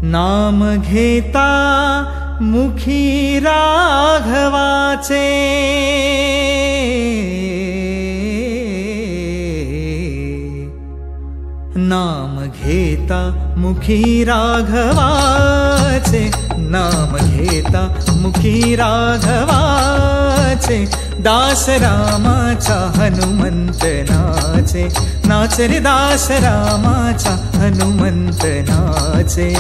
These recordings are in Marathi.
नाम घेता मुखी राघवाचे, नाम घेता मुखी राघवाचे, नाम घेता मुखी राघवाचे, दास रामाचा हनुमंत नाचे, नाच रे दास रामाचा हनुमंत नाचे.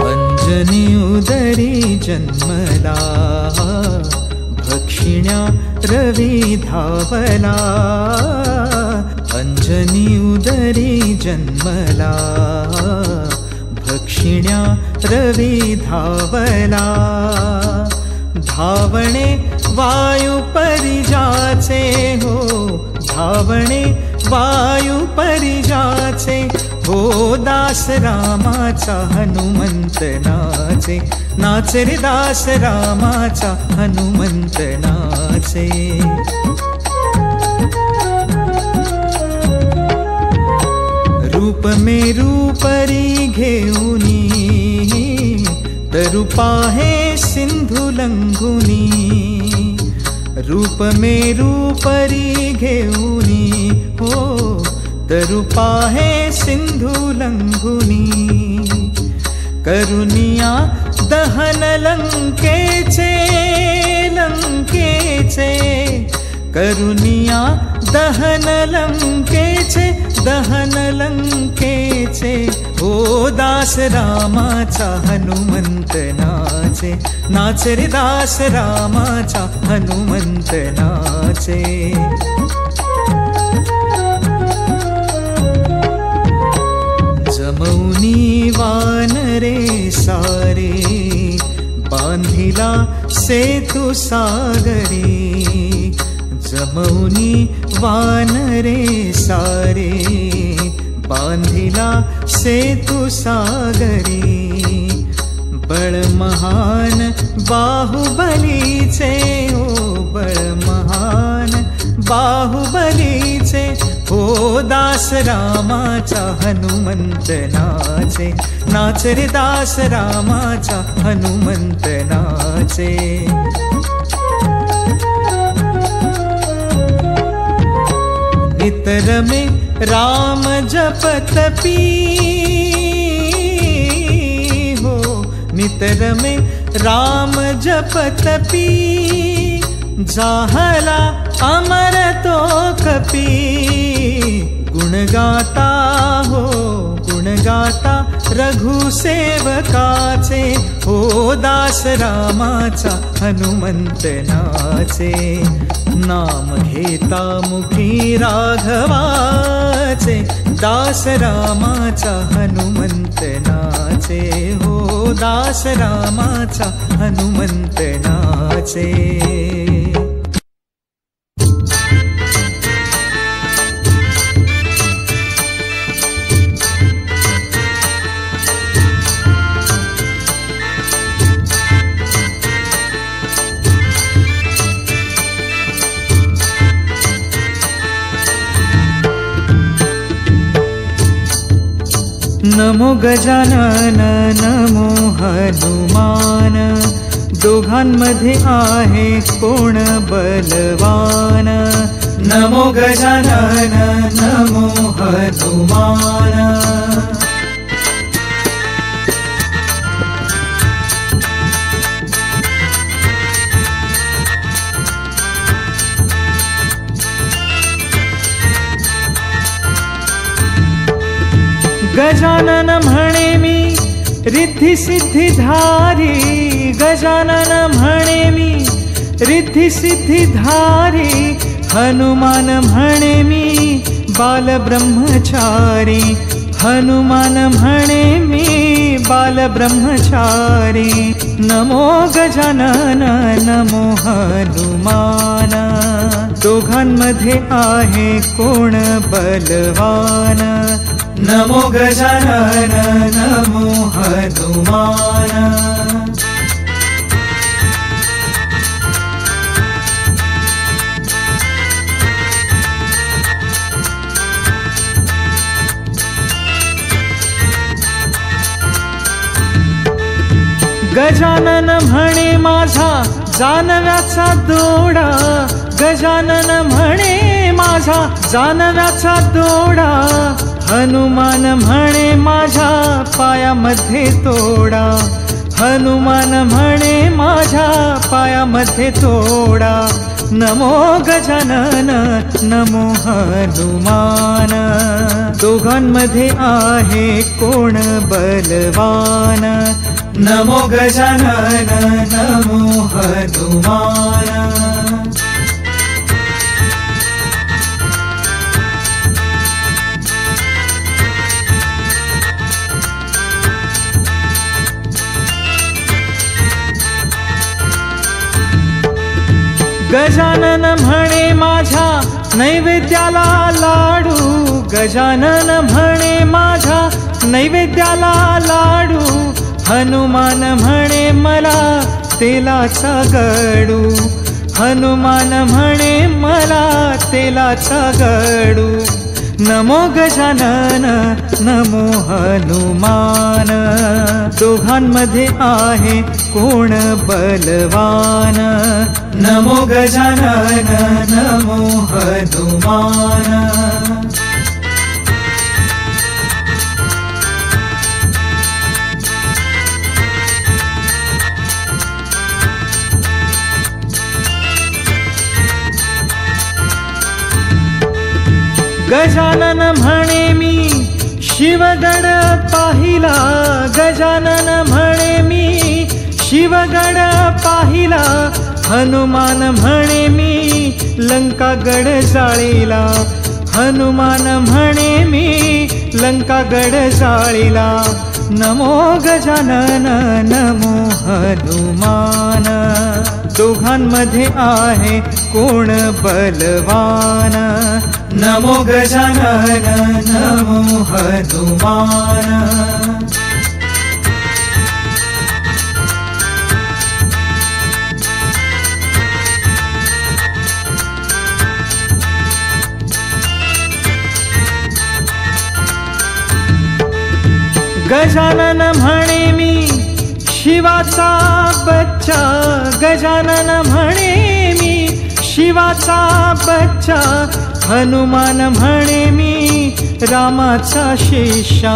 अंजनी उदरी जन्मला, भक्षिण्या रवी धावला, अंजनी उदरी जन्मला, भक्षिण्या रवी धावला, धावणे वायू परिजाचे हो, धावणे वायू परिजाचे, हो दास रामाचा हनुमंत नाचे, नाच रे दास रामाचा हनुमंत नाचे. रूप मेरू परी घेऊनी, तरुपा हे सिंधू लंघुनी, रूप मेरू परी घेऊनी हो, तरुपा हे सिंधू लंघुनी, करुनिया दहन लंकेचे, लंकेचे, करुनिया दहन लंकेचे, दहन लंकेचे, हो दास रामाचा हनुमंत नाचे, नाच रे दास रामाचा हनुमंत नाचे. जमौनी वानरे सारे, बांधिला सेतु सागरी, जमौनी वानरे सारे, बांधिला सेतु सागरी, बळ महान बाहुबलीचे हो, बळ महान बाहुबलीचे, हो दास रामाचा हनुमंत नाचे, नाच रे दास रामाचा हनुमंत नाचे. नितर में राम जपत पी हो, नितर में राम जपत पी, जाहला अमर तो कपी, गुण गाता हो, गुण गाता रघुसेवकाचे, हो दास रामाचा हनुमंत नाचे, नाम घेता मुखी राघवाचे, दास रामाचा हनुमंत नाचे, हो दास रामाचा हनुमंत नाचे. नमो गजानन नमो हनुमान, दोघांमध्ये आहे कोण बलवान, नमो गजानन नमो हनुमान. गजानन म्हणे मी रिद्धी सिद्धी धारी, गजानन म्हणे मी रिद्धी सिद्धी धारी, हनुमान म्हणे मी बाल ब्रह्मचारी, हनुमान म्हणे मी बाल ब्रह्मचारी. नमो गजानन नमो हनुमान, दोघांमध्ये आहे कोण बलवान, नमो गजानन नमो हनुमान. गजानन म्हणे माझा जानव्याचा दोडा, गजानन म्हणे माझा जानव्याचा दोडा, हनुमान म्हणे माझ्या पायामध्ये तोडा, हनुमान म्हणे माझ्या पायामध्ये तोडा. नमो गजानन नमो हनुमान, दोघांमध्ये आहे कोण बलवान. नमो गजानन नमो हनुमान. गजानन म्हणे माझ्या नैवेद्याला लाडू, गजानन म्हणे माझ्या नैवेद्याला लाडू, हनुमान म्हणे मला तेलाचा गडू, हनुमान म्हणे मला तेलाचा गडू. नमो गजानन नमो हनुमान, दोघांमध्ये आहे कोण बलवान. नमो गजानन नमो हनुमान. गजानन म्हणे मी शिवगड पाहिला, गजानन म्हणे मी शिवगड पाहिला, हनुमान म्हणे मी लंकागड जाळीला, हनुमान म्हणे मी लंकागड जाळीला. नमो गजानन नमो हनुमान, दोघांमध्ये आहे कोण बलवान. नमो गजानन नमो हनुमान. गजानन म्हणे मी शिवाचा बच्चा, गजानन म्हणे मी शिवाचा बच्चा, हनुमान म्हणे मी रामाचा शिष्या,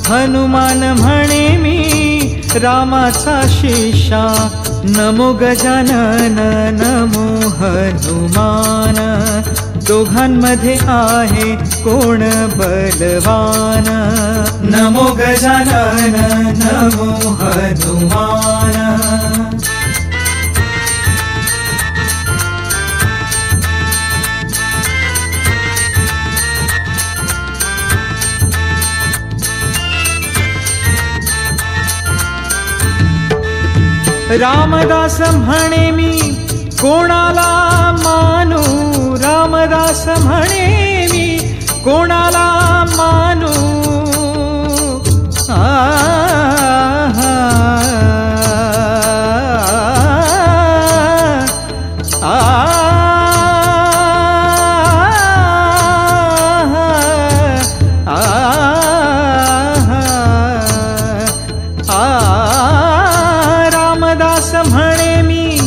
हनुमान म्हणे मी रामाचा शिष्या. नमो गजानन नमो हनुमान, दोघांमध्ये आहे कोण बलवान. नमो गजानन नमो हनुमान. रामदास म्हणे मी कोणाला मानू, रामदास म्हणे मी कोणाला मानू. रामदास म्हणे मी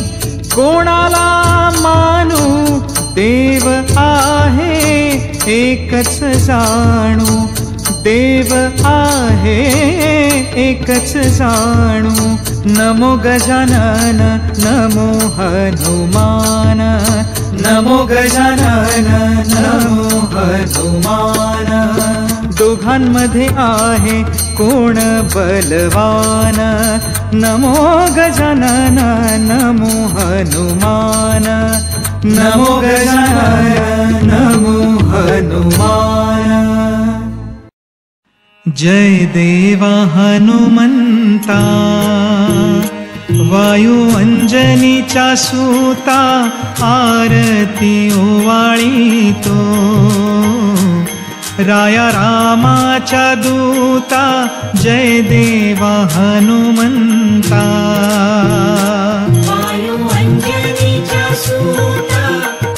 कोणाला मानू, देव आहे एकच जाणू, देव आहे एकच जाणू. नमो गजानन नमो हनुमान, नमो गजानन नमो हनुमान. दोघांमध्ये आहे कोण बलवान. नमो गजानन नमो हनुमान, नमो गजानन नमो हनुमान. जय देवा हनुमंता, वायू अंजनीच्या सूता, आरती ओवाळीतो. राया रामाच्या दूता, जय देवा हनुमंता. वायू अंजनीच्या सूता,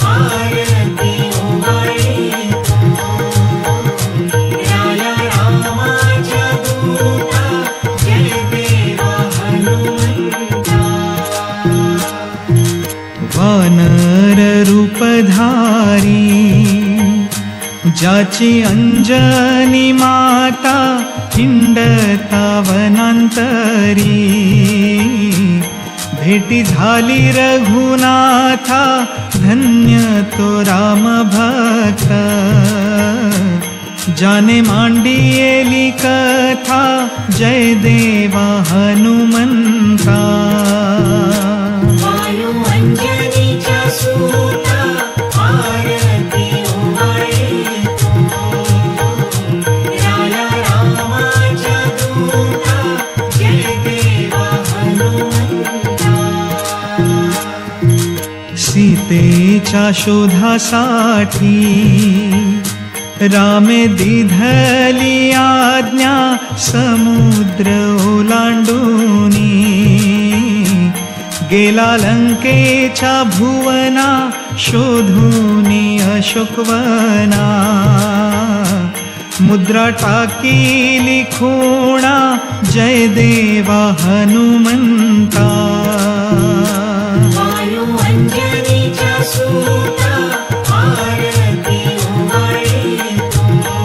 आरती ओवाळीतो. राया रामाच्या दूता, जय देवा हनुमंता. ज्याची अंजनी माता हिंडता वनांतरी, भेटी झाली रघुनाथा धन्य तो राम भक्त। जाने मांडियेली कथा जय देवा हनुमंता। वायू अंजनीच्या सूता आरती ओवाळीतो, राया रामाच्या दूता जय देवा हनुमंता। सीतेच्या शोधासाठी रामे दिधली आज्ञा समुद्र ओलांडूनी, गेला लंकेच्या भुवना शोधूनी अशोकवना। मुद्रा टाकीली खूणा जय देवा हनुमंता। वायू अंजनीच्या सूता आरती ओवाळीतो,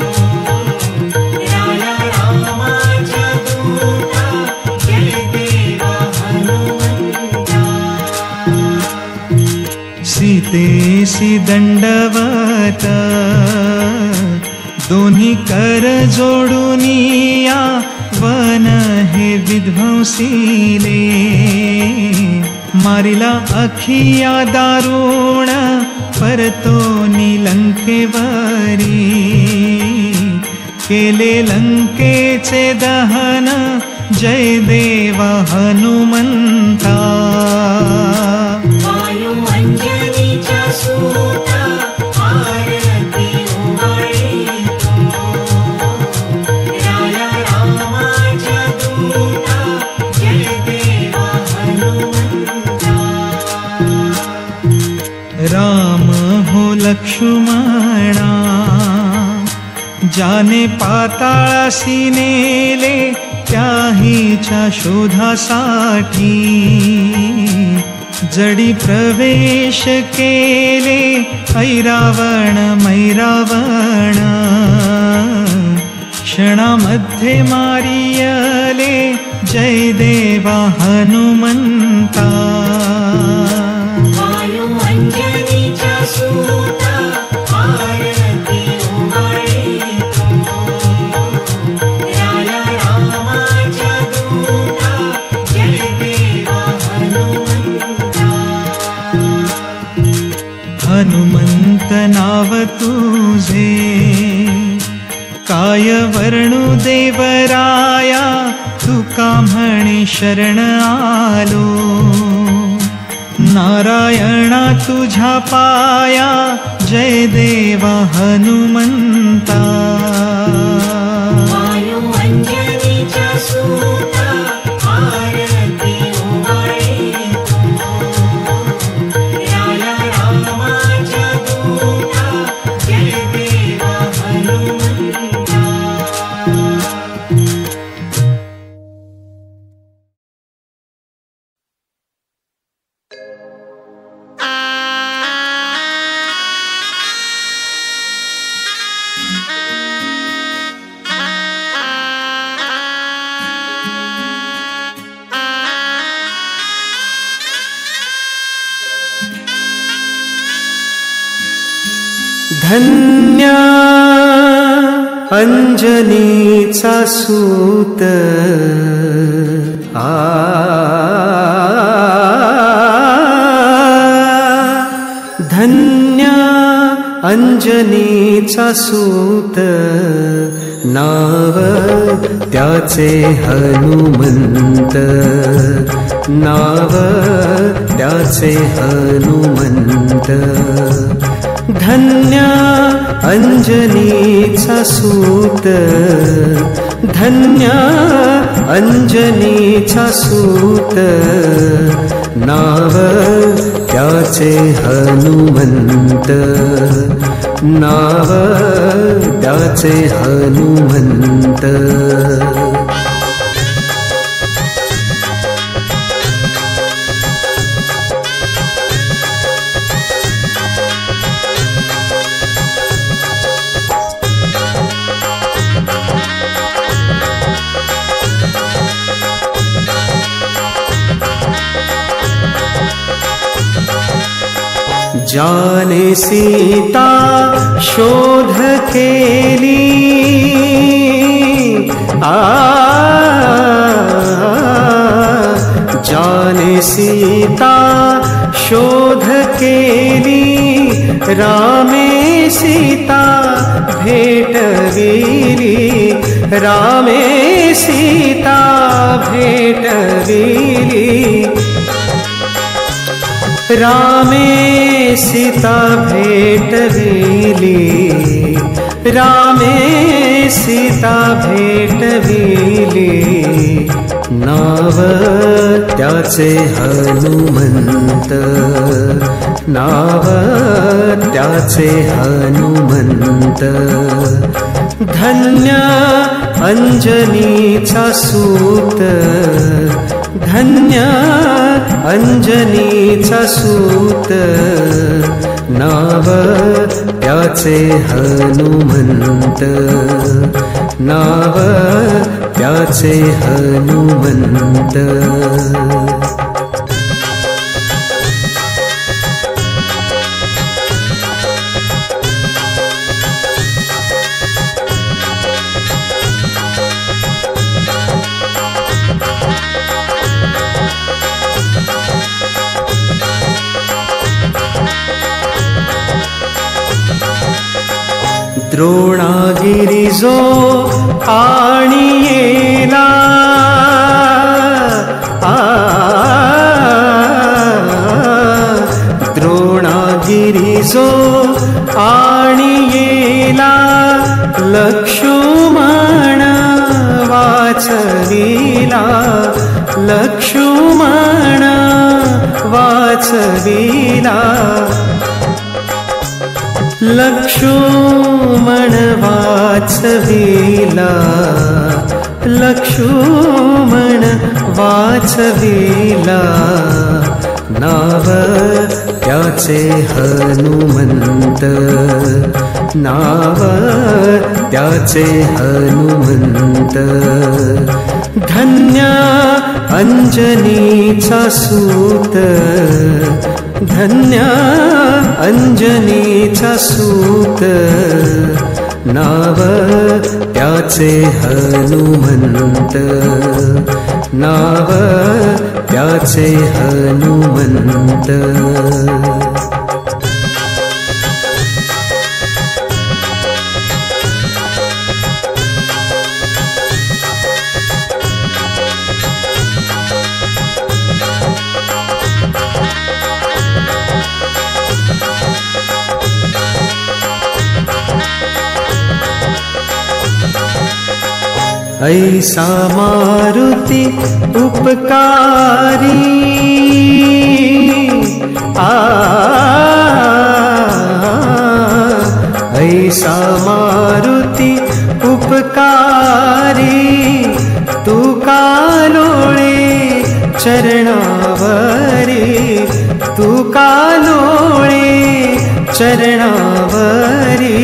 राया रामाच्या दूता जय देवा हनुमंता। सीतेसी दंडवत दोन्ही कर जोडूनिया, वन हे विध्वंसीले। मारिला अखिया दारुण परतोनी लंकेवरी, केले लंकेचे दहन जय देवा हनुमंता। वायू अंजनीच्या सूता आरती ओवाळीतो, राया रामाच्या दूता जय देवा हनुमंता। राम हो लक्ष्मणा जाने पाताळासी नेले, त्याहीच्या शोधासाठी जडी प्रवेश केले ऐरावण मैरावण। क्षणामध्ये मारियले जय देवा हनुमंता। वायू अंजनीच्या सूता आरती ओवाळीतो, राया रामाच्या दूता जय देवा हनुमंता। हनुमंत नाव तुझे काय वर्णू देवराया, तुका म्हणे शरण आलो। नारायणा तुझ्या पाया जय देवा हनुमंता। वायू अंजनीच्या सूता आरती ओवाळीतो, राया रामाच्या दूता जय देवा हनुमंता। धन्य अंजनीचा सूत धन्य अंजनीचा सूत, नाव त्याचे हनुमंत। नाव त्याचे हनुमंत। धन्य अंजनीचा सूत, धन्य अंजनीचा सूत। नाव त्याचे हनुमंत। नाव त्याचे हनुमंत। जाने सीता शोध केली जाने सीता शोध केली रामे सीता भेटविली रामे सीता भेटविली रामे सीता भेटविली रामे सीता भेटविली नाव त्याचे हनुमंत नाव त्याचे हनुमंत धन्य अंजनीचा सूत धन्य अंजनीचा सूत नाव त्याचे हनुमंत नाव त्याचे हनुमंत द्रोणागिरिजो आणियेला द्रोणागिरिजो आणियेला लक्ष्मण वाचविला लक्ष्मण वाचविला लक्ष्मण वाचविला लक्ष्मण वाचविला नाव त्याचे हनुमंत नाव त्याचे हनुमंत धन्य अंजनीचा सूत धन्य अंजनीचा सूत नाव त्याचे हनुमंत नाव त्याचे हनुमंत ऐसा मारुति उपकारी ऐसा मारुति उपकारी तू कालोळे चरणावरी तू कालोळे चरणावरी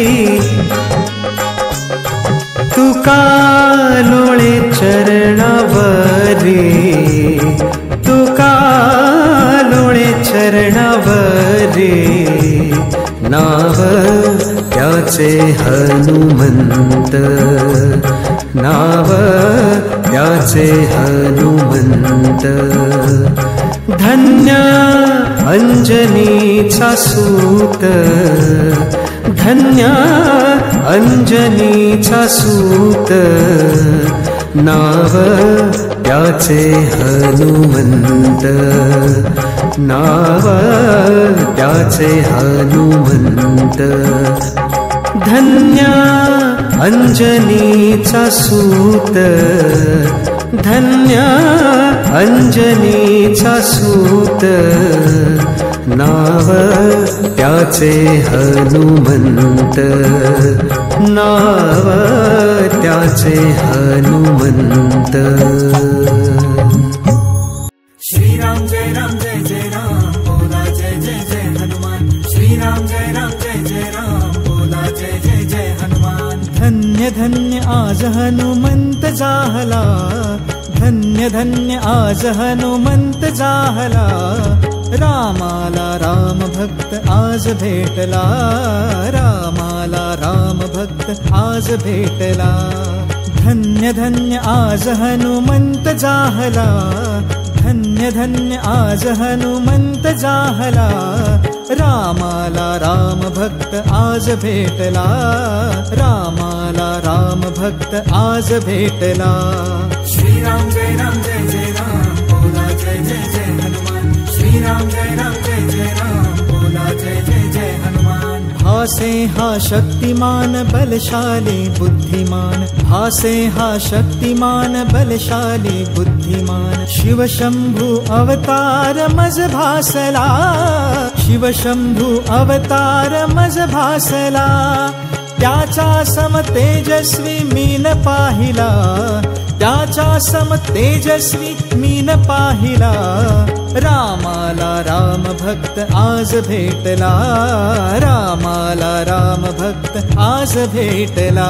तू कालोळे चरणावरी तू कालोळे चरणावरी नाव त्याचे हनुमंत नाव त्याचे हनुमंत धन्य अंजनीचा सूत धन्य अंजनीचा सूत नाव त्याचे हनुमंत नाव त्याचे हनुमंत धन्य अंजनीचा सूत धन्य अंजनीचा सूत नाव त्याचे हनुमंत नाव त्याचे हनुमंत श्री राम जय राम बोला जय जय जय हनुमान श्री राम जय जय राम बोला जय जय जय हनुमान धन्य धन्य आज हनुमंत जाहला धन्य धन्य आज हनुमंत जाहला रामाला राम भक्त आज भेटला, रामाला राम भक्त आज भेटला। धन्य धन्य आज हनुमंत जाहला, धन्य धन्य आज हनुमंत जाहला। रामाला राम भक्त आज भेटला, रामाला राम भक्त आज भेटला। श्रीराम जय राम जय जय राम, बोला जय जय जय हनुमान। श्रीराम जय राम जय जय राम, बोला जय जय जय हनुमान। भासे हा शक्तिमान बलशाली बुद्धिमान, भासे हा शक्तिमान बलशाली बुद्धिमान। शिव शंभु अवतार मज भासला, शिव शंभु अवतार मज भासला। त्याचा सम तेजस्वी मीन पाहिला, त्याचा सम तेजस्वी मीन पाहिला। रामाला राम भक्त आज भेटला, रामाला राम भक्त आज भेटला।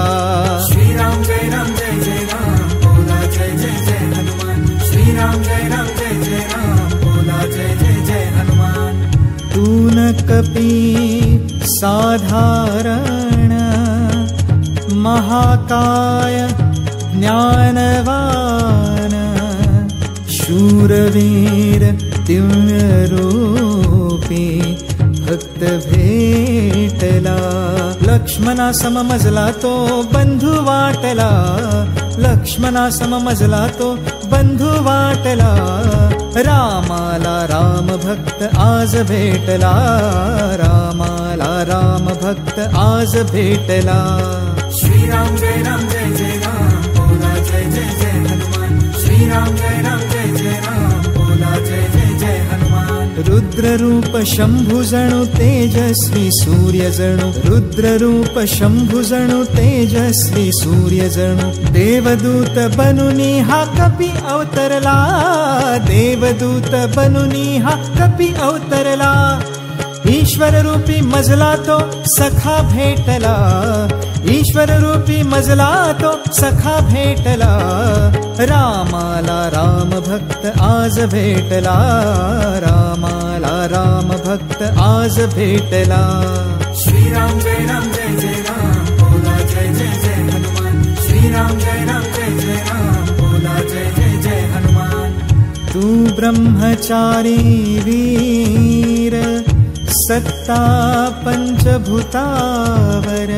श्रीराम जय राम जय जय राम, बोला जय जय जय हनुमान। श्रीराम जय राम जय जय राम, बोला जय जय जय हनुमान। तून कपी साधारण, महाकाय ज्ञानवान। शूरवीर दिव्य रूपी भक्त भेटला। लक्ष्मणा सममजला तो बंधू वाटला, लक्ष्मणा सममजला तो बंधू वाटला। रामाला राम भक्त आज भेटला, रामाला राम भक्त आज भेटला। श्रीराम जय राम जय जय राम, बोला जय जय जय हनुमान। श्रीराम जय राम जय जय राम, बोला जय जय जय हनुमान। रुद्र रूप शंभु जणु तेजस्वी सूर्य जणु, रुद्र रूप शंभु जणु तेजस्वी सूर्य जणु। देवदूत बनुनी हा कपी अवतरला, देवदूत बनुनी हा कपी अवतरला। ईश्वर रूपी मजला तो सखा भेटला, ईश्वर रूपी मजला तो सखा भेटला। रामाला राम भक्त आज भेटला, रामाला राम भक्त आज भेटला। श्रीराम जय राम जय जय राम, बोला जय जय जय हनुमान। श्रीराम जय राम जय जय राम, बोला जय जय जय हनुमान। तू ब्रह्मचारी वीर, सत्ता पंचभूतावर।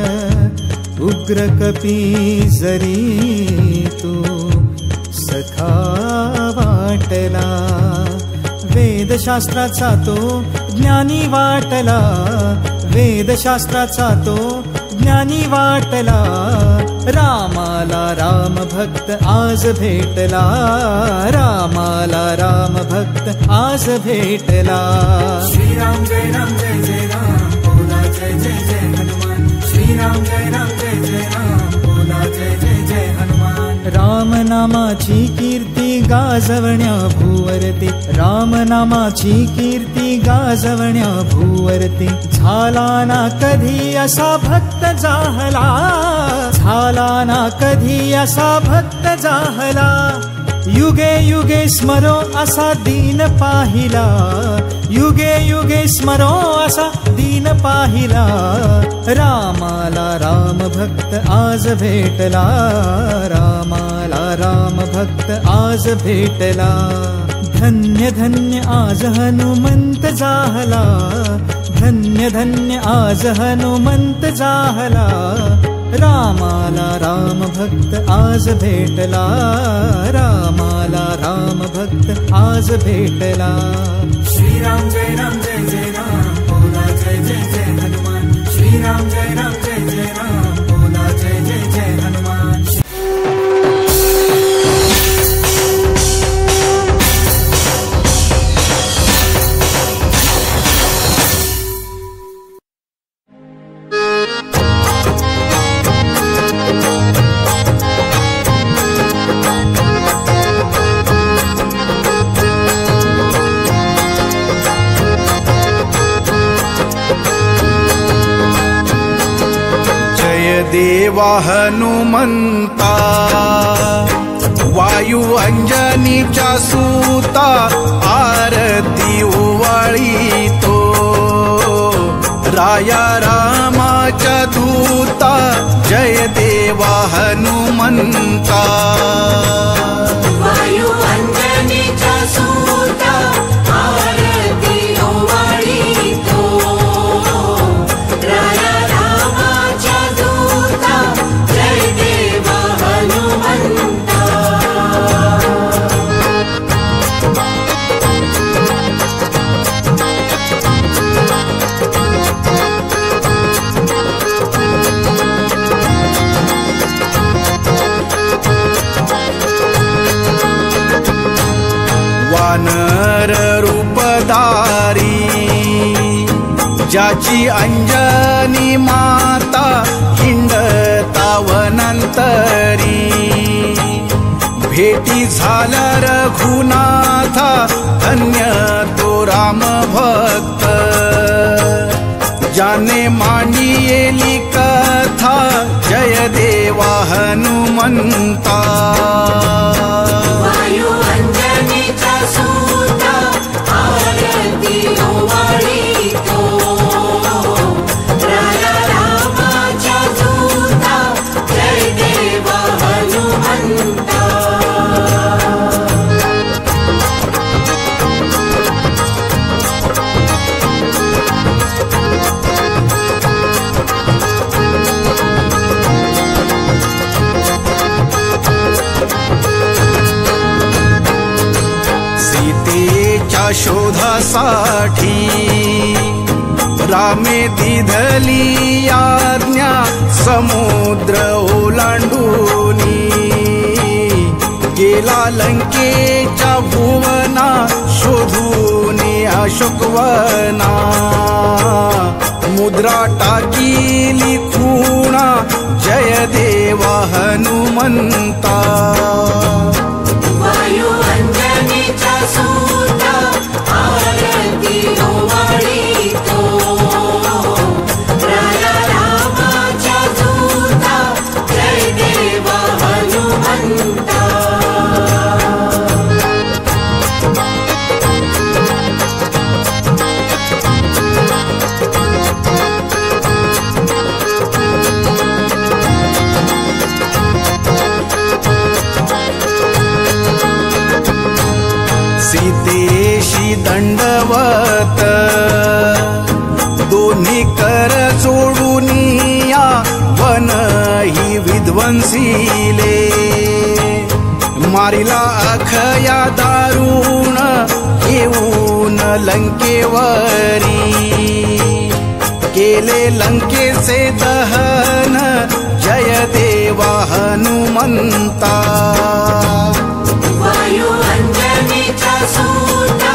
उग्र कपी जरी तू सखा वाटला। वेदशास्त्राचा तो ज्ञानी वाटला, वेदशास्त्राचा तो ज्ञानी वाटला। रामाला राम भक्त आज भेटला, रामाला राम भक्त आज भेटला। श्रीराम जय राम जय जय राम, बोला जय जय जय हनुमान। श्रीराम जय राम जय जय राम, बोला जय जय जय हनुमान। राम नामाची कीर्ती गाजवण्या भूवरती, राम नामाची कीर्ती गाजवण्या भूवरती। झाला ना कधी असा भक्त जाहला, झाला ना कधी असा भक्त जाहला। युगे युगे स्मरो असा दीन पाहिला, युगे युगे स्मरो असा दीन पाहिला। रामाला राम भक्त आज भेटला, रामाला राम भक्त आज भेटला। धन्य धन्य आज हनुमंत जाहला, धन्य धन्य आज हनुमंत जाहला। रामाला राम भक्त आज भेटला, रामाला राम भक्त आज भेटला। श्रीराम जय राम जय जय राम, बोला जय जय जय हनुमान। श्रीराम जय राम जय जय राम, बोला जय जय जय हनुमान। देवा हनुमंता, वायू अंजनीच्या सूता, आरती ओवाळीतो राया रामाच्या दूता जय देवा हनुमंता वायू अंजनीचा सूता आरती ओवाळीतो राया रामाच्या दूता जय देवा हनुमंता वानर रूपधारी ज्याची अंजनी माता हिंडता वनांतरी भेटी झाल्या रघुनाथा धन्य तो राम भक्त ज्याने मांडियेली कथा जय देवा हनुमंता वायू अंजनीचा सूता आरती ओवाळीतो राया रामाच्या दूता जय देवा हनुमंता सीतेच्या शोधासाठी रामे दिधली आज्ञा समुद्र ओलांडूनी गेला लंकेच्या भुवना शोधूनी अशोकवना मुद्रा टाकीली खूणा जय देवा हनुमंता वायू अंजनीचा सूता आरती ओवाळीतो राया रामाच्या दूता जय देवा हनुमंता सीतेशी दंडवत दोन्ही कर जोडूनिया वन ही विध्वंसीले मारिला अखया दारुण येऊन लंकेवरी केले लंकेचे दहन जय देवा हनुमंता वायू अंजनीचा सूता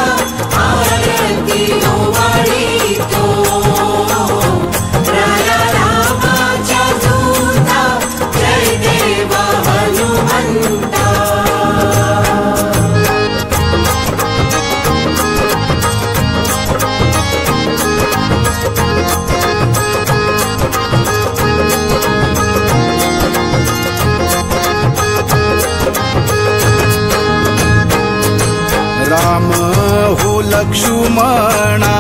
आरती ओवाळीतो राया रामाच्या दूता जय देवा हनुमंता राम हो लक्ष्मणा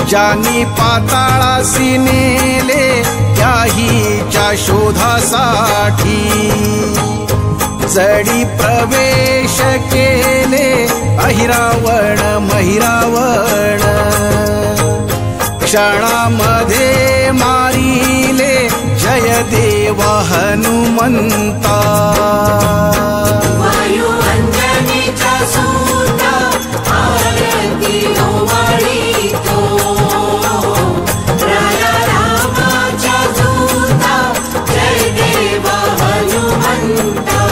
ज्यानी पाताळासी नेले त्याहीच्या शोधासाठी जडी प्रवेश केले अहिरावण महिरावण क्षणामध्ये मारिले जय देवा हनुमंता वायू अंजनीचा सूता आरती ओवाळीतो राया रामाच्या दूता जय देवा हनुमंता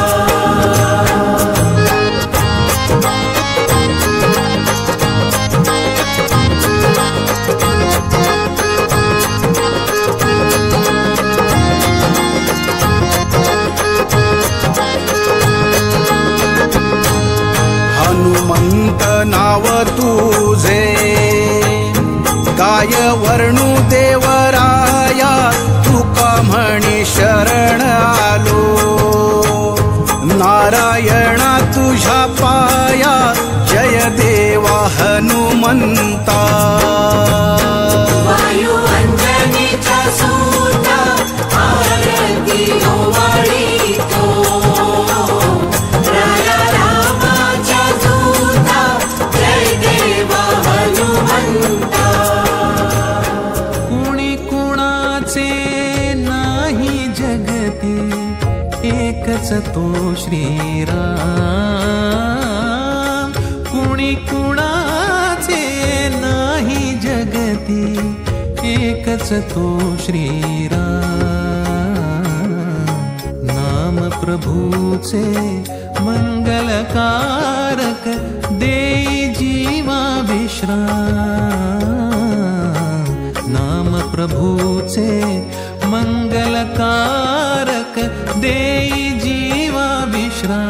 हनुमंत नाव तुझे काय वर्णू देवराया तुका म्हणे शरण आलो नारायणा तुझ्या पाया एकच तो श्रीराम, कुणी कुणाचे नाही जगती, एकच तो श्रीराम। नाम प्रभूचे मंगलकारक, देई जीवा विश्राम। नाम प्रभूचे मंगलकारक, देई जीवा विश्राम।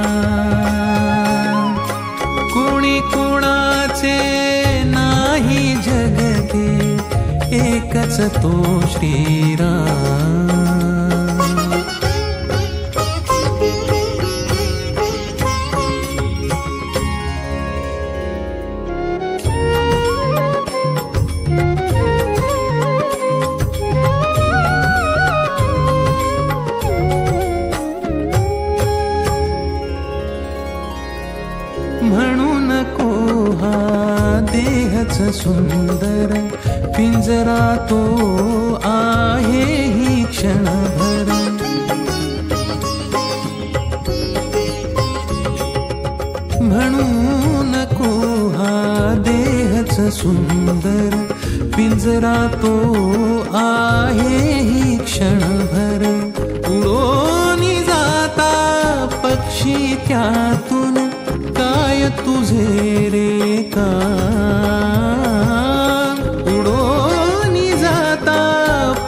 कुणी कुणाचे नाही जगते, एकच तो श्रीराम। म्हणून को हा देहच सुंदर, पिंजरा तो आहे ही क्षणभर। म्हणून को हा देहच सुंदर, पिंजरा तो आहे ही क्षणभर। उडोनी जाता पक्षी त्यातून, काय तुझे रे काम। उडोनी जाता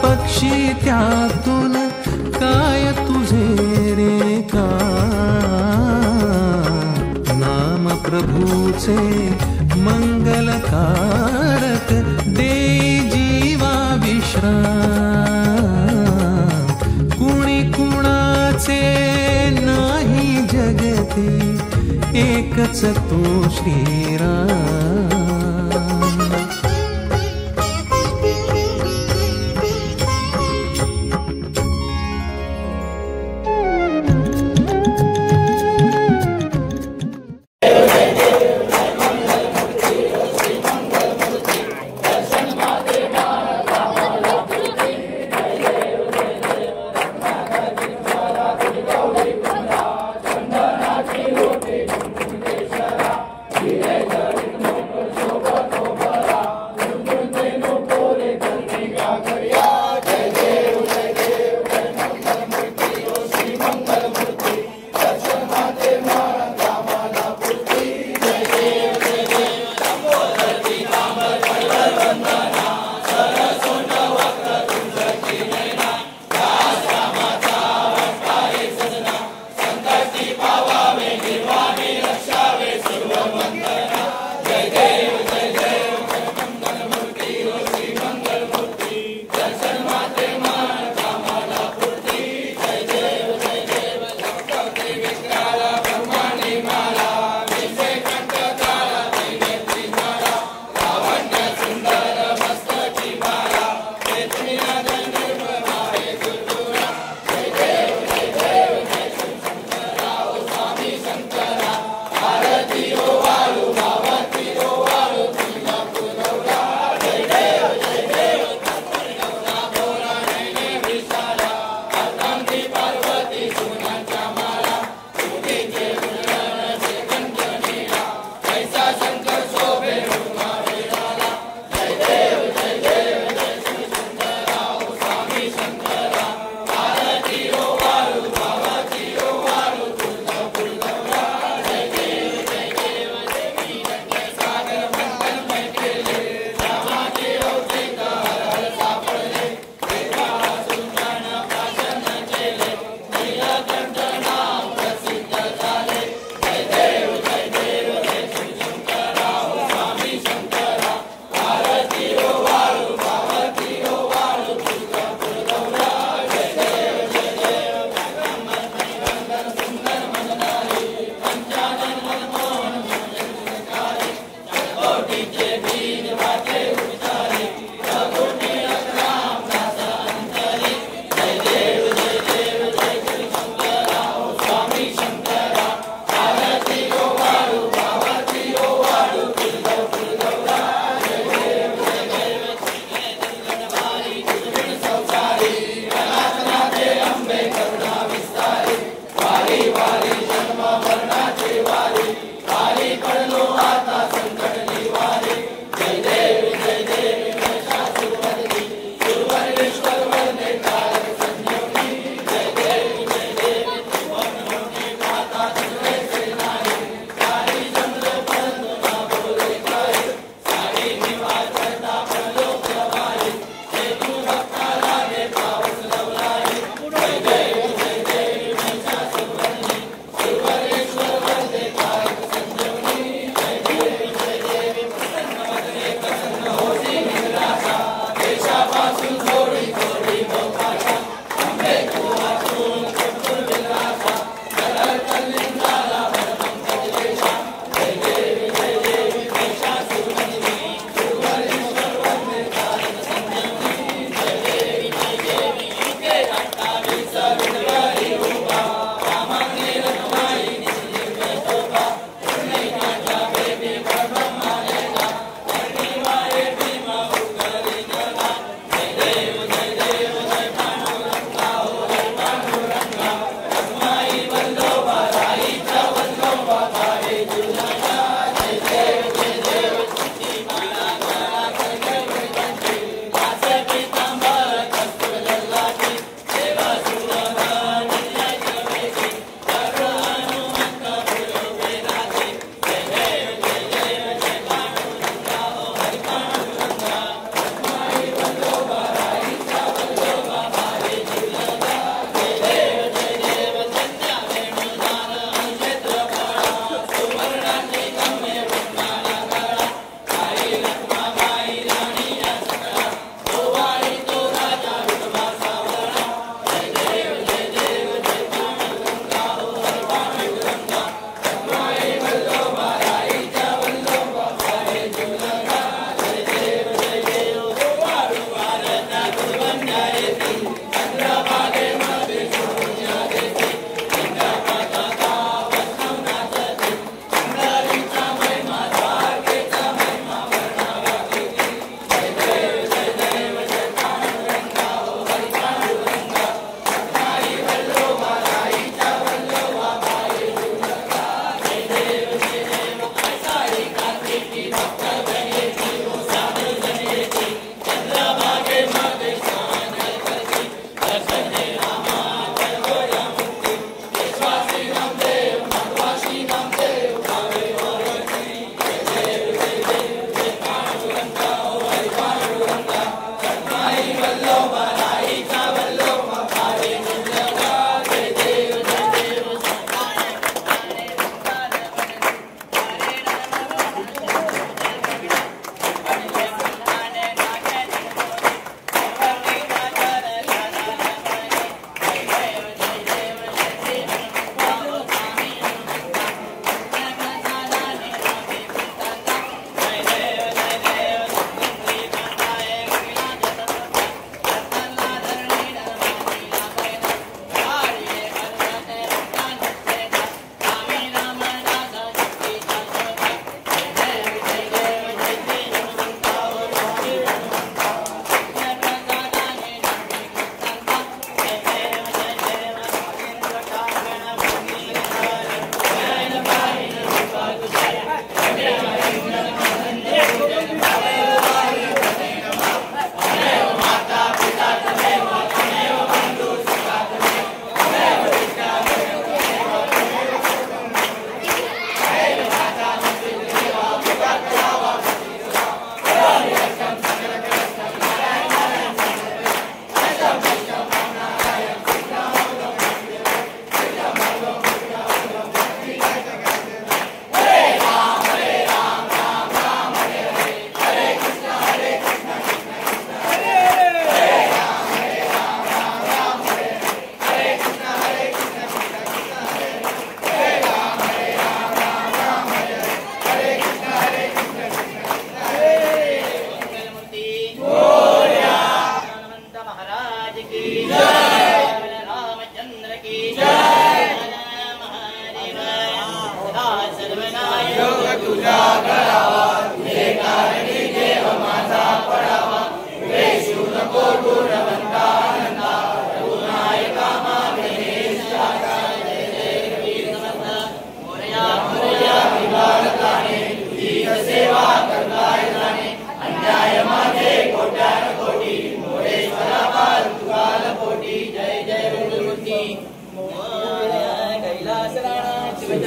पक्षी त्यातून, काय तुझे रे काम। नाम प्रभूचे मंगलकारक, देई जीवा विश्राम। कुणी कुणाचे नाही जगते, एकच तो श्रीराम।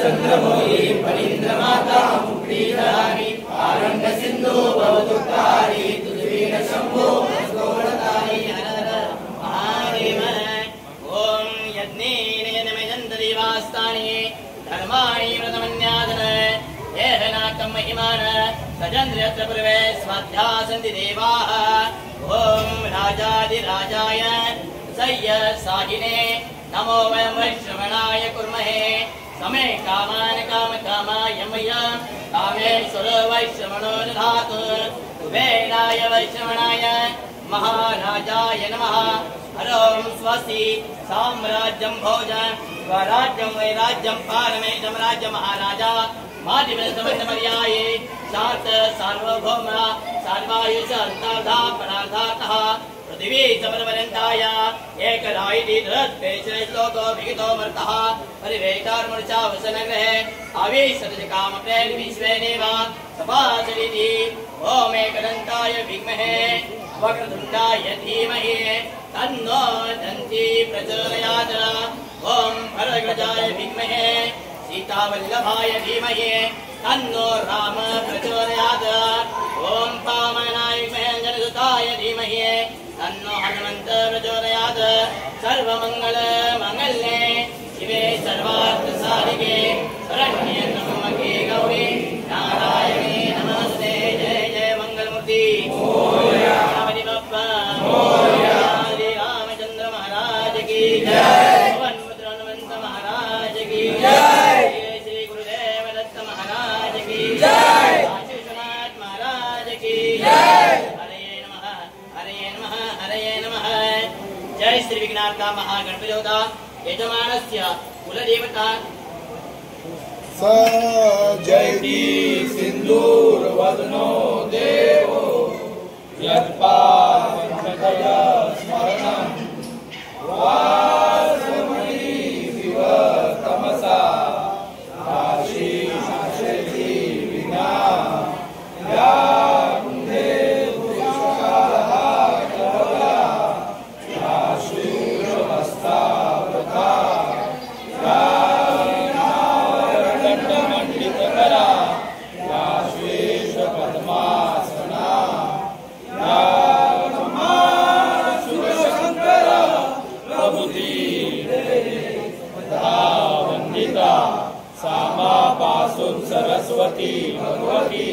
चंद्रमौली फणीन्द्रमाता मुक्तिधारी आरण्य सिंधु भवदुद्धारी तुझवीर शंभो गोणतारी महादेव ओम यज्ञेनयनमयन्तदेवास्तानि धर्माणि व्रतमन्यादन येहनाकं महिमान सजन्द्र्यत्र पूर्वे स्वाध्या सन्ति देवाः ओम राजाधिराजाय सय्य साहिने नमो वयं वैश्रवणाय कुर्महे समे कामान काम कामाय मय्य कामेश्वर वैश्रवणो दधातु कुबेराय वैश्रवणाय महाराजाय नमः हरों स्वस्ति साम्राज्यं भोज स्वराज्यं वैराज्यं पारमेशं राज्य महाराजा मादिवसमन्तपर्याये शांत सार्वभौम सर्वायुष अंतर्धा पराधातः पृथिवी समरपर्यन्ताय एकरायिति धृत्पेशश्लोको विहितो मर्तः परिवेतार्मूर्छावसनग्रहे आवेशतजकामप्रेण विश्वे देव सपाचरिति ॐ एकदन्ताय विद्महे वक्रतुण्डाय धीमहि तन्नो दन्ती प्रचोदयात् ॐ भरतग्रजाय विद्महे सीतावल्लभाय धीमहि तन्नो राम प्रचोदयात् ॐ पावनाय विद्महे अंजनसुताय धीमहि तन्नो हनुमन्त प्रचोदयात् सर्वमङ्गलमाङ्गल्ये शिवे सर्वार्थसाधिके शरण्ये त्र्यम्बके गौरी नारायणे नमस्ते जय जय मंगलमूर्ति गणपति बप्पा श्री रामचंद्र महाराज की जय पवनपुत्र हनुमंत महाराज की जय श्री गुरुदेव दत्त महाराज की जय काशी विश्वनाथ महाराज की जय हरये नमः हरये नमः हरये नमः जय श्री विघ्नार्ता महागणपति देवता यजमानस्य कुलदेवता स जयति सिन्दूरवदनो देवो यत्पादपङ्कज स्मरणं वासमणिविव तमसा काशी शाश्वती विना या कुन्धे पुरुषकालः कवला या शूरमस्ता वृथा या दण्डमण्डितकरा या श्वेतपद्मासना या शिवशङ्कर प्रभृति वन्दिता सा मा पासु सरस्वती भगवती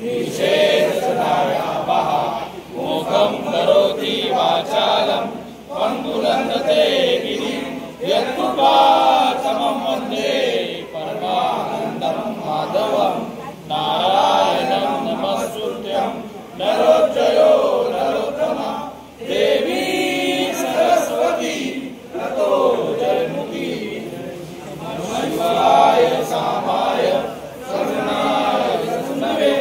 निषेधसदायावः मोघं करोति वाचालं पङ्गुलन्दते गिरिं यत्कृपातमं वन्दे परमानन्दं माधवं नारायणं नमस्कृत्यं नरोच्चयो नरोत्तमं देवी सरस्वती ततो जयमुखी शिवाय सामाय सगुणाय सगुणवे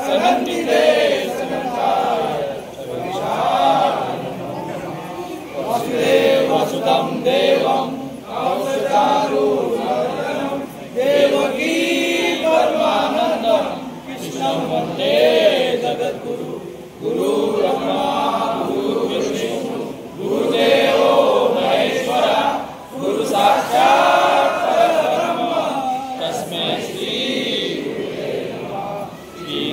सनन्दिते सनन्ताय वसुदेवसुतं देवं कौसतारूढं देवकी परमानन्दं कृष्णं वन्दे जगद्गुरु गुरु ब्रह्मा गुरु विष्णु गुरुदेवो महेश्वर गुरु साक्षात् परब्रह्म तस्मै श्री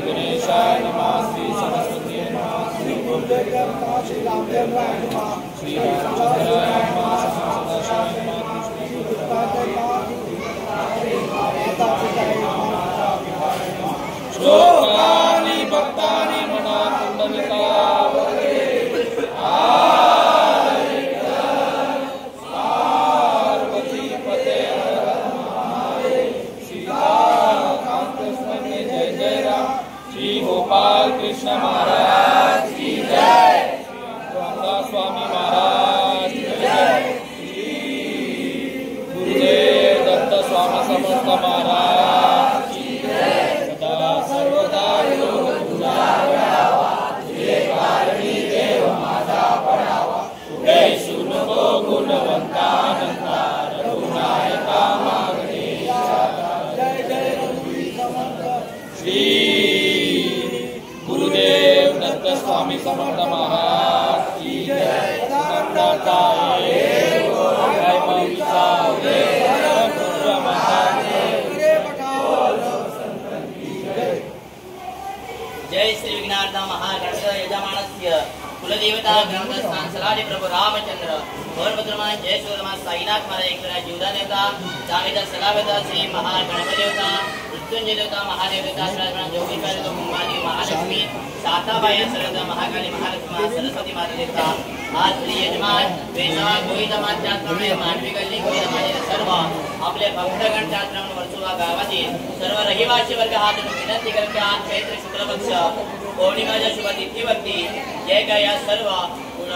गणेशाय नमः श्री सरस्वती नमः श्री गुरुदेव नमः श्री रामदेव नमः श्री रामचंद्राय नमः सदाशिवाय नमः श्री गुरुपादाय श्लोकानि भक्तानि मना कुण्डलिकावरे पार्वती पते सीताकांत स्वामी जय जय राम श्री गोपाल कृष्ण महाराज की जय रामदास स्वामी महाराज की जय श्री गुरुदेव दत्त स्वामी समर्थ महाराज की जय सदा सर्वदा योग तुझा पडावा तुझे कारणी देव माझा पडावा तुझे नको गुणवंतानंता रघुनायका मागणेशा जय जय रघुवीर समर्थ श्री गुरुदेव दत्त स्वामी समर्थ महाराज की जय सदानंदाय जय मौलीचा देव देवता ग्रंथस्थान सलाडी प्रभू रामचंद्र गौरभद्रमा जय सूरमा साईनाथ महाराज एक जीवदा देवता जावेदा सलावेदा श्री महागणपती देवता मृत्युंजय देवता महादेव देवता जोगीका देवता कुंभारी महालक्ष्मी साताबाई सरदा महाकाली महालक्ष्मी सरस्वती माता देवता आज श्री यजमान वेसवा गोविंदमान त्याचप्रमाणे मांडवी गल्ली गोविंदमाने सर्व आपले भक्तगण त्याचप्रमाणे वर्सोवा गावातील सर्व रहिवासी वर्ग हात विनंती करते आज चैत्र शुक्ल पक्ष पौर्णिमाच्या शुभ तिथीवरती जे काही या सर्व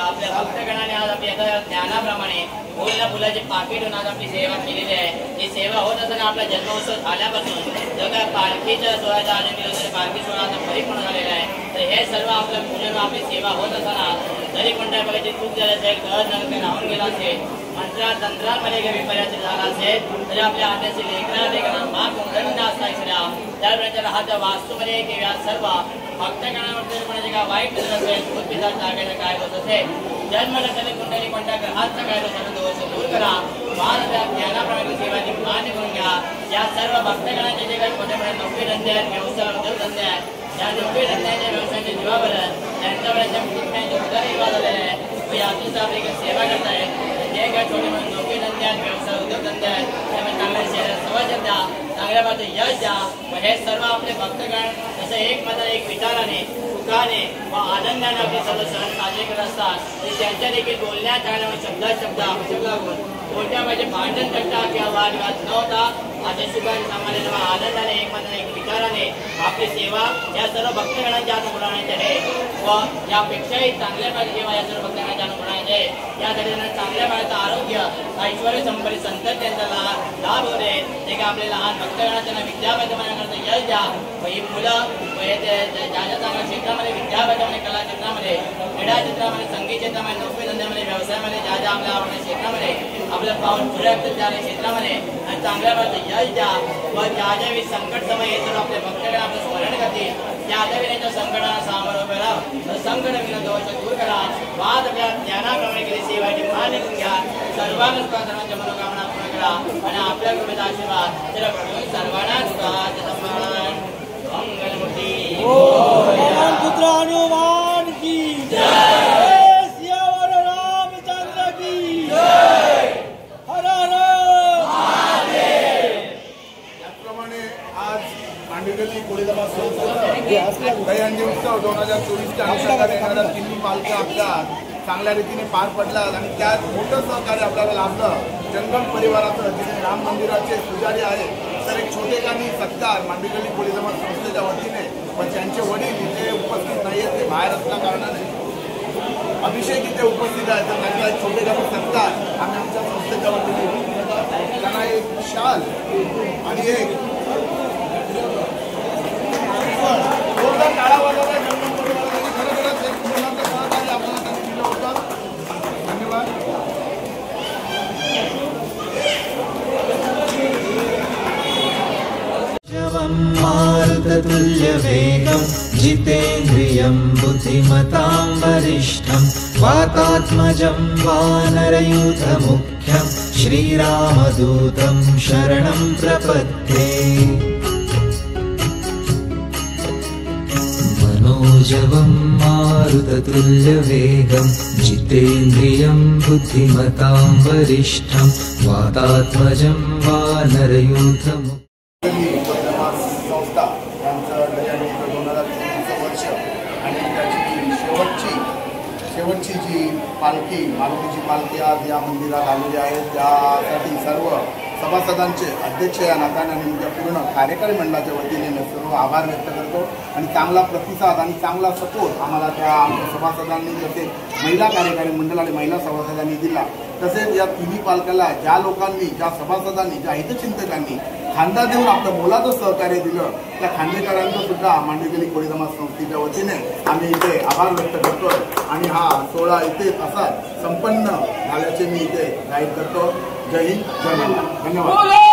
आपल्या भक्तगणाने आज आपल्या ज्ञानाप्रमाणे फुल फुलाचे पाकिट होऊन आज आपली सेवा केलेली आहे. ही सेवा होत असताना आपला जन्मोत्सव झाल्यापासून जो काय पालखीच्या सोहळ्याचा आयोजन केलं तरी पालखी सोहळा आता परिपूर्ण झालेला आहे. तर हे सर्व आपलं पूजन आपली सेवा होत असताना जरी कोणत्या बघायची चूक झाली असेल घर राहून गेला असेल मंत्रा तंत्रांमध्ये काही विपर्यास झाला असेल तरी आपल्या हाताचे लेखना माग दंड असता त्यावेळेच्या हात वास्तूमध्ये किंवा सर्व भक्तगणावरती कोणाचे काय वाईट होत असेल बुद्धिचा जागेला काय होत असेल जन्माला त्याने कोणत्याही कोणत्या ग्रहांचा काय दोष दूर करा महाराज ज्ञानाप्रमाणे सेवाची मान्य करून घ्या. या सर्व भक्तगणांचे जे काही मोठे मोठे नोकरी धंदे आहेत व्यवसाय उद्योगधंदे आहेत त्या नोकरी धंद्याच्या व्यवसायाच्या जीवावर त्यांच्या वेळेच्या कुटुंबियांचे उदरनिर्वाह झालेले आहे व यातून आपली सेवा करताय जे काही छोटे मोठे नोकरी धंदे आहेत व्यवसाय उद्योगधंदे आहेत त्यामुळे चांगल्या सवय द्या चांगल्या बाजू यश द्या व हे सर्व आपले भक्तगण जसं एक मनाने एक विचाराने सुखाने व आनंदाने आपले सर्व सण साजरे करत असतात ते त्यांच्या देखील बोलण्या चालण्यावर शब्द आवश्यक लागून कोणत्या म्हणजे भांडण करता किंवा वादविवाद न होता असे सुखाने सामान्य आनंदाने एक मनाने एक विचाराने आपली सेवा या सर्व भक्तगणांच्या हात बोलावण्याचे आहे व यापेक्षाही चांगल्या पाहिजे जेव्हा या सर्व भक्तगणांच्या हात बोलावण्याचे आहे यासाठी त्यांना चांगल्या पाहिजे आरोग्य ऐश्वर्य संपत्ती संतत त्यांचा लाभ होते ते का आपले लहान भक्तगणांना त्यांना विद्यापीठामध्ये यश द्या व ही मुलं ज्या चांगल्या क्षेत्रामध्ये विद्यापीठामध्ये कला क्षेत्रामध्ये क्रीडा क्षेत्रामध्ये संगीत क्षेत्रामध्ये नोकरी धंद्यामध्ये व्यवसायामध्ये ज्या आपल्या आवडत्या क्षेत्रामध्ये आपलं पाऊल पुढे त्या क्षेत्रामध्ये आणि चांगल्या प्रकारचे यश द्या व ज्या संकट समय येतो आपले भक्तगण आपलं स्मरण करतील त्या आताविण्याच्या संकटाला सामोरं उभे राहा संकट विना दोष दूर करा वाद आपल्या ज्ञानाप्रमाणे केली सेवाची मान्य करून घ्या सर्वांना सर्वांच्या मनोकामना पूर्ण करा आणि आपल्या कृपेचा आशीर्वाद सर्वांना मंगलमूर्ती पुत्र हनुमान की जय सियावर रामचंद्र की जय हर हर महादेव. त्याचप्रमाणे आज मांडवी कोळीदमा दहीहंडी उत्सव 2024च्या अनुषंगाने येणाऱ्या तिन्ही पालख्या आपल्या चांगल्या रीतीने पार पडल्यात आणि त्यात मोठं सहकार्य आपल्याला लाभलं. जंगल परिवाराचं जे राम मंदिराचे पुजारी आहेत तर एक छोटेखानी सत्कार मांडवी कोळीदमा संस्थेच्या वतीने पण त्यांचे वडील इथे उपस्थित नाही आहेत ते बाहेर असल्या कारणाने अभिषेक इथे उपस्थित आहेत तर त्यांचा एक छोटेखानी सत्कार आम्ही आमच्या संस्थेच्या वतीने त्यांना एक शाल आणि एक टाळा वाजवला जंगल परिवाराने खरोखरच एक मुलांचं सहकार्य आपल्याला त्यांनी दिलं होतं. धन्यवाद. मारुततुल्यवेगं जितेन्द्रियं बुद्धिमतां वरिष्ठं वातात्मजं वानरयूथमुख्यं श्रीरामदूतं शरणं प्रपद्ये. मनोजवं मारुततुल्यवेगं जितेन्द्रियं बुद्धिमतां वरिष्ठं वातात्मजं वानरयूथमुख्यं. संस्था यांचं 2024 वर्ष आणि त्याची शेवटची जी पालखी मारुतीची पालखी आज या मंदिरात आलेली आहे त्यासाठी सर्व सभासदांचे अध्यक्ष या नात्याने आणि त्या पूर्ण कार्यकारी मंडळाच्या वतीने मी सर्व आभार व्यक्त करतो आणि चांगला प्रतिसाद आणि चांगला सपोर्ट आम्हाला त्या आमच्या सभासदांनी जसे महिला कार्यकारी मंडळ आणि महिला सभासदांनी दिला तसेच या तिन्ही पालख्याला ज्या लोकांनी ज्या सभासदांनी ज्या हितचिंतकांनी खांदा देऊन आपलं मोलाचं सहकार्य दिलं त्या खांदेकरांचं सुद्धा मांडवी कोळीदमा संस्थेच्या वतीने आम्ही इथे आभार व्यक्त करतो आणि हा सोहळा इथे असा संपन्न झाल्याचे मी इथे जाहीर करतो. जय हिंद जय महाराष्ट्र. धन्यवाद.